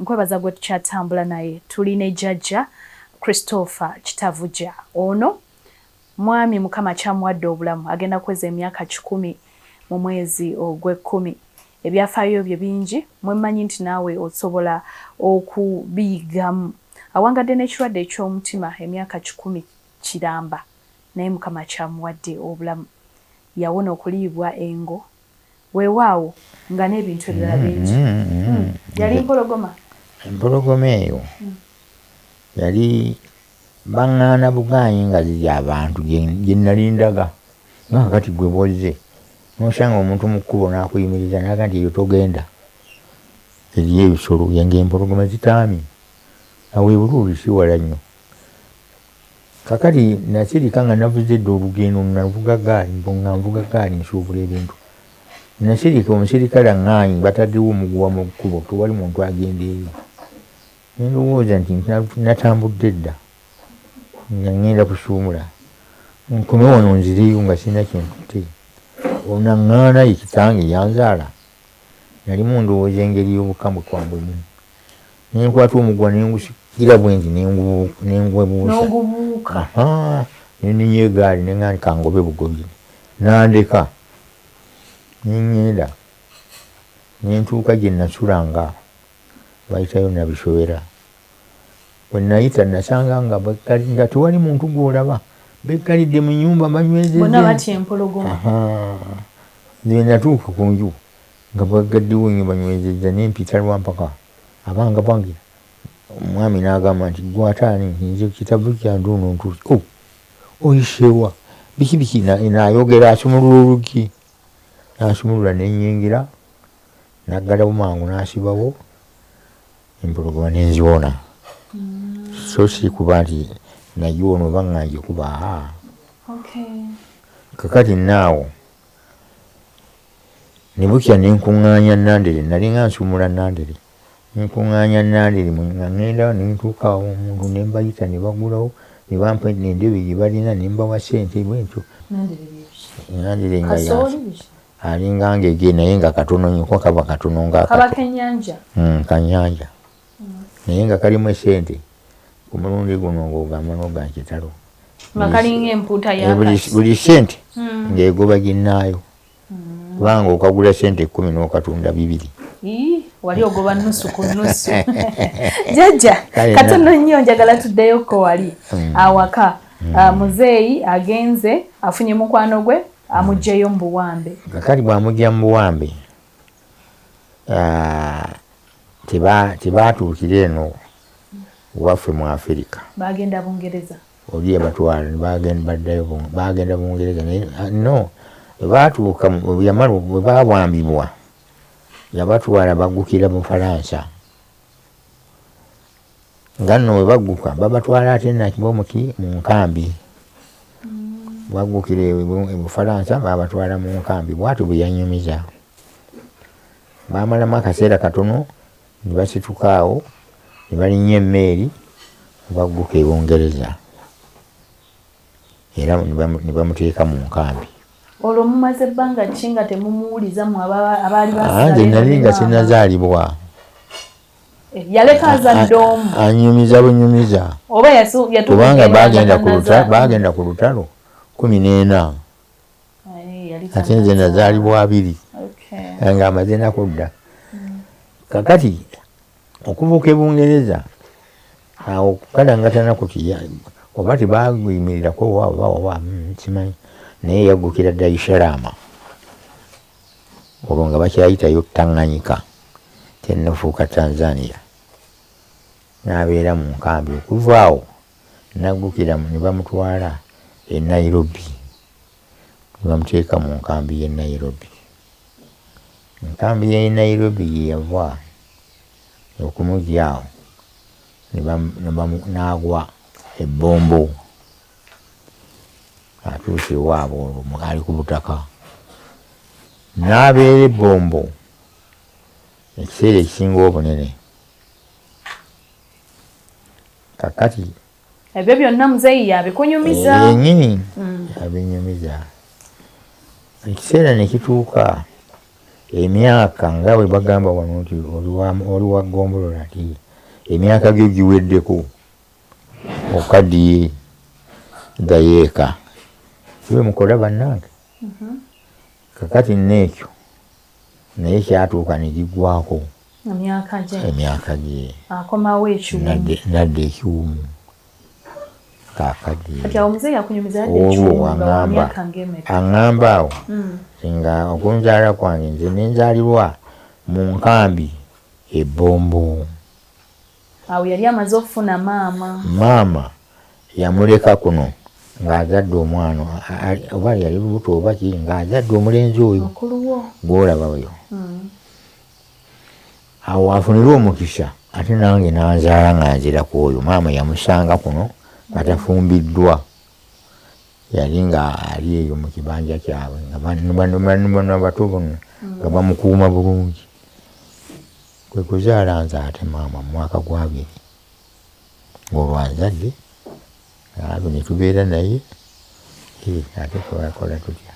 nkwebaza gwe tukyatambula naye tulina ejjajja Christopher Kitavuja. Ono mwami Mukama kyamuwadde obulamu agenda kweza emyaka 10 mu mwezi ogw'Ekkumi. Ebyafaayo bye bingi mwemanyi nti naawe osobola okubiyigamu. Awangadde n'ekirwadde eky'omutima emyaka 10 kiramba naye Mukama kyamuwadde obulamu. Yawona okuliibwa engo weewaawo nga n'ebintu ebirala bingi. Yali mpologoma. Empologoma eyo yali baŋŋaana bugaanyi nga ziri abantu gye nalindaga nga kakati gwe bwozze nosanga omuntu mu kkubo n'akuyimiriza naga nti eyo togenda eriyo ebisolo ng'empologoma zitaamye awo ebululi siwala nnyo. Kakati nasirika nga navuze edda olugendo navuga gaali nvuga gaali nsuubula ebintu. Nasirika omusirikale aŋŋaanyi bataddewo omuguwa mu kkubo tewali muntu agenda eyo. Ndowooza nti natambudde edda nga ngenda kusuumula nkome wano nzireyo nga sirina kintutte. Onaŋŋaana ye kitange yanzaala nalimu ndowooza engeri y'obukambwe kwambwemu. Nenkwata omuguwa nengusikira bwenti n'ogubuuka. Neninya egaali neŋŋaani kangobe bugobi nandeka neŋŋenda nentuuka gye nasulanga bayitayo Nabisowera. Bwe nayita nasanga nga tewali muntu gw'olaba beggalidde mu nnyumba banywezezza. Bonna batya empologoma. Nze natuuka ku nju nga baggaddewo nnyo banywezezza nempita lwampaka abanga bwange. Omwami n'agamba nti gwataani nze Kitavu kya Nduuno ntuusi. Oyiseewa biki n'ayogera asumulula oluggi n'asumulula nennyingira naggalawo mangu n'asibawo empologoma nenziwona. So si kuba nti nagiwona oba ŋŋanje kuba kakati naawo ne bukya nenkuŋŋaanya Nandere nali nga nsumula Nandere nenkuŋŋaanya Nandere nga ŋŋendawo nentuuka omuntu ne mbayita ne bagulawo ne bampa n'endebe gye balina ne mbawa ssente bwentyo. Nandere nga alinga ngege naye nga katono nnyo ko kaba katono kaba kennyanja. Kannyanja naye nga kalimu essente ku mulundi guno ng'ogamba n'oga nkitalo nga kalinga empuuta buli ssente ng'egoba ginnaayo kubanga okagula ssente 10 n'okatunda 2. Wali ogoba nusu ku nusu. Jjajja katono nnyo njagala tuddeyoko wali awaka. Muzeeyi agenze afunye mukwano gwe amugyeyo mu buwambe. Kakati bw'amugya mu buwambe tebaatuukira eno waffe mu Afirika. Bagenda Bungereza. Oli yabatwala bagenda Bungereza no baatuuka yamala bwe baawambibwa yabatwala baggukira mu Falansa. Nga nno bwe bagguka babatwala ate nakibomuki mu nkambi. Baggukira e Bufalansa babatwala mu nkambi. Bwatyo bwe yanyumiza. Baamalamu akaseera katono ne basituka awo ne balinnya emmeeri bagguka e Bungereza era ne bamuteeka mu nkambi. Olwo mumaze ebbanga ki nga temumuwulizamu abaali nze nali nga sinnazaalibwa. Yaleka azadde omu anyumiza bunyumiza oba kubanga bagenda ku lutalo 14 ate nze nazaalibwa 2 nga amaze nakudda. Kakati okubuuka e Bungereza awo kukalangatana kuti oba tebaguyimirirako oba kimanyi naye yaggukira Dar es Salaam olwo nga bakyayitayo Tanganyika tennafuuka Tanzania n'abeera mu nkambi. Okuva awo naggukira ne bamutwala e Nairobi ne bamuteeka mu nkambi y'e Nairobi. Enkambi y'e Nairobi ye yava okumugya awo n'agwa ebbombo atuuse ewaabwe olwo ali ku butaka n'abeera ebbombo ekiseera ekisinga obunene. Kakati ebyo byonna muzeeyi yabikunyumiza yennyini abinyumiza. Ekiseera ne kituuka emyaka nga bwe bagamba wano nti oli wa Gombolola nti emyaka gye giweddeko okaddiye gayeeka kibe mukola bannange. Kakati n'ekyo naye kyatuuka ne giggwako emyaka gye akomawo ekiwumu nadde ekiwumu kakati olwo aŋŋamba awo nga okunzaala kwange nze nenzaalirwa mu nkambi e Bombo. awo yali amaze okufuna maama yamuleka kuno ng'azadde omwana oba yali lubuto oba ki ng'azadde omulenzi oyo gw'olaba oyo. Awo afunire omukisa ate nange nanzaala nga nzira ku oyo. Maama yamusanga kuno nga tafumbiddwa, yali nga ali eyo mu kibanja kyabwe nga bano abato bonna nga bamukuuma bulungi. Kwe kuzaala nze ate maama mu mwaka gwa 2 ng'olwanzadde abo ne tubeera naye ate twakola tutya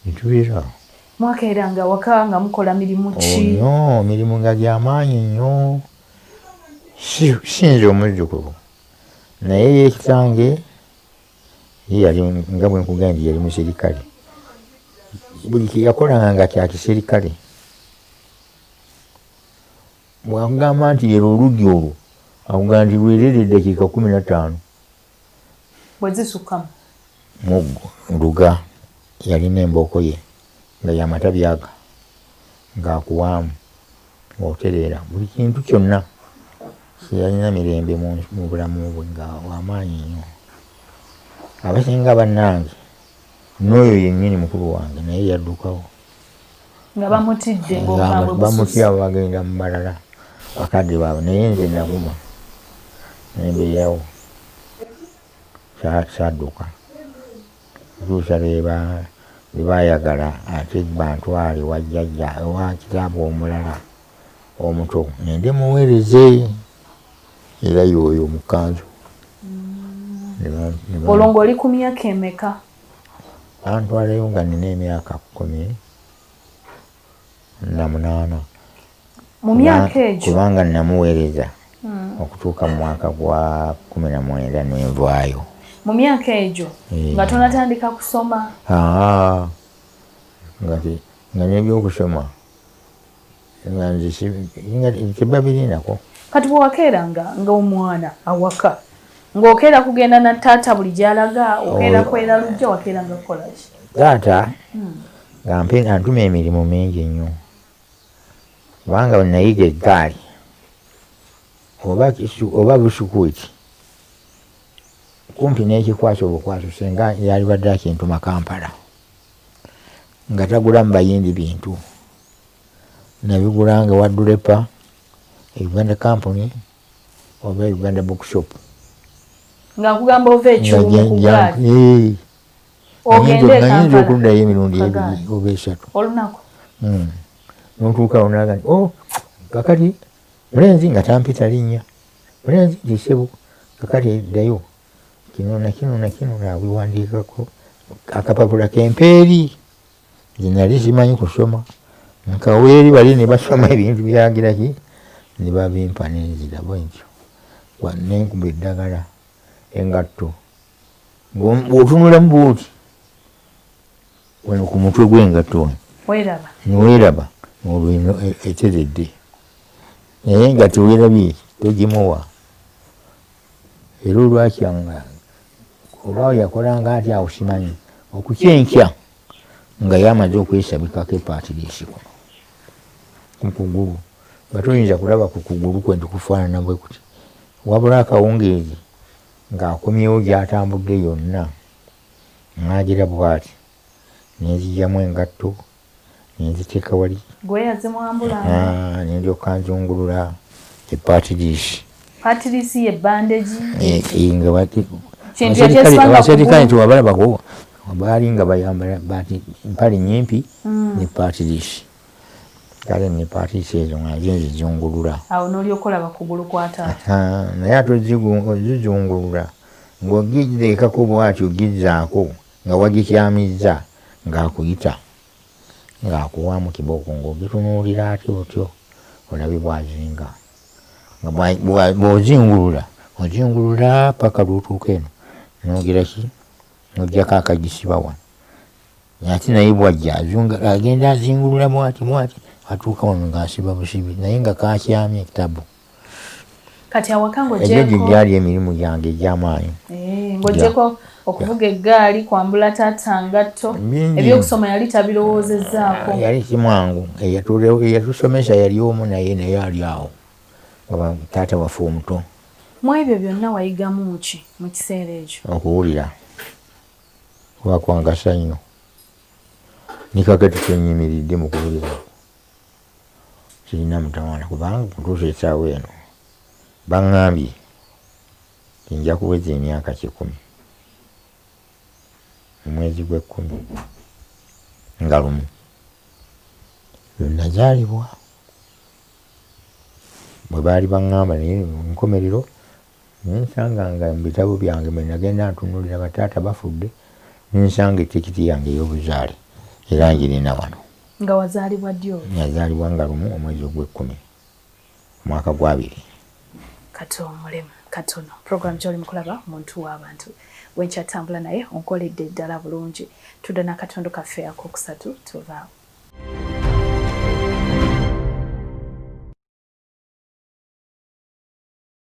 ne tubeera mwakeeranga waka nga mukola mirimu ki? Mirimu nga gy'amaanyi nnyo. Si nze omuzzukulu naye yekitange yali nga bwe nkugamba nti yali muserikale. Buli kyeyakolanga nga kya kiserikale. Bwakugamba nti era oluggi olwo akugamba nti lwerere eddakiika 15 bwe zisukamu muggo nduga yalina embooko ye nga yamatabi aga ng'akuwaamu ng'otereera buli kintu kyonna kyeyalina mirembe mu bulamu bwe nga w'amaanyi nnyo. Abasinga bannange n'oyo yennyini mukulu wange naye yaddukawo nga bamutidde bamutya bagenda mu balala bakadde baabwe naye nze naguma nembeerawo kyadduka tuusa lwe baayagala ate bantwale wa jjajja ewa kitaabu omulala omuto nende muweereze era yoyo mu kkanzu. olwo ng'oli ku myaka emeka? Bantwalayo nga nina emyaka 18 mu myaka egyo kubanga namuweereza okutuuka mu mwaka gwa 19 nenvaayo. Mu myaka egyo nga tonatandika kusoma? nga n'ebyokusoma tebabirinako. Kati bwe wakeeranga ng'omwana awaka ng'okeera kugenda na taata buli gy'alaga okeera kwera lujja wakeeranga kukola ki? Taata antuma emirimu mingi nnyo kubanga bwe nayiga eggaali oba busukuuti kumpi n'ekikwaso obukwaso senga yali badde akintuma Kampala nga tagulamu bayindi bintu nabigulanga wa Dulepa Uganda Company oba Uganda Bookshop nga nkugamba ova ekiwumu ku gaali ogende nganyinza okuddayo emirundi 2 oba 3 olunaku notuukawo naga nti kakati mulenzi nga tampita linnya mulenzi tisebo kakati eddayo kino nakino naabiwandiikako akapapula kempeeri zinali zimanyi kusoma nkaweeri bali ne basoma ebintu byagiraki ne babimpa nenzirabo ntyo nenkuba eddagala engatto bw'otunulamu bwoti wano ku mutwe gw'engatto niweeraba olwo eteredde naye nga teweerabye togimuwa. Era olwakyanga oba yakolanga ati awo simanyi okukyenkya nga yamaze okwesabikako epaatiriisi kuno ku kugulu nga toyinza kulaba ku kugulu kwe ntikufaanana bwe kuti wabula akawungeezi ng'akomyewo gy'atambudde yonna n'agira bw'ati nenzigyamu engatto nenziteeka wali nendyoka nzungulula epaatiriisi. Paatiriisi ye bandeji abaserikale tewabalabako baali nga bayambala mpale nyimpi ne paatiriisi kale ne paatiriisi ezo nga nzizungulula awo n'olyokolaba kugulu kwa taata naye ate ozizungulula ng'ogireekako bw'ati ogizzaako nga wagikyamizza ng'akuyita ng'akuwaamu kibooko ng'ogitunuulira ati otyo olabe bwazinga nga bw'ozingulula paka lw'otuuka eno n'ogiraki n'oggyako akagisiba wano ate naye bwajja agenda azingulula bwati atuuka wano ng'asiba busibi naye nga kakyamye ekitabu. Kati awaka ng'ogyeko gyali emirimu gyange egy'amaanyi ng'ogyeko okuvuga eggaali kwambula taata ngatto ebyokusoma yali tabirowoozezzaako yali kimwangu eyatusomesa yali omu naye ali awo taata waffe omuto. Mu ebyo byonna wayigamu ki mu kiseera ekyo? Okuwulira wakwangasa nnyo ni kakati kyenyimiridde mu kuwulira kirina mutawaana kubanga kutuusa essaawa eno baŋŋambye nja kuweza emyaka 10 mu mwezi gw'10 nga lumu nazaalibwa bwe baali baŋŋamba naye nkomerero nensanga nga mu bitabo byange mwe nagenda ntunuulira bataata bafudde nensanga etikiti yange ey'obuzaale era njirina wano. Nga wazaalibwa ddi olwo? Nazaalibwa nga lumu omwezi ogw'10 omwaka gwa 2. Kato mulemu katono program gy'oli mu kulaba omuntu w'abantu wenkyatambula naye onkoledde ddala bulungi tudda n'akatundu kaffe akokusatu tuvaawo.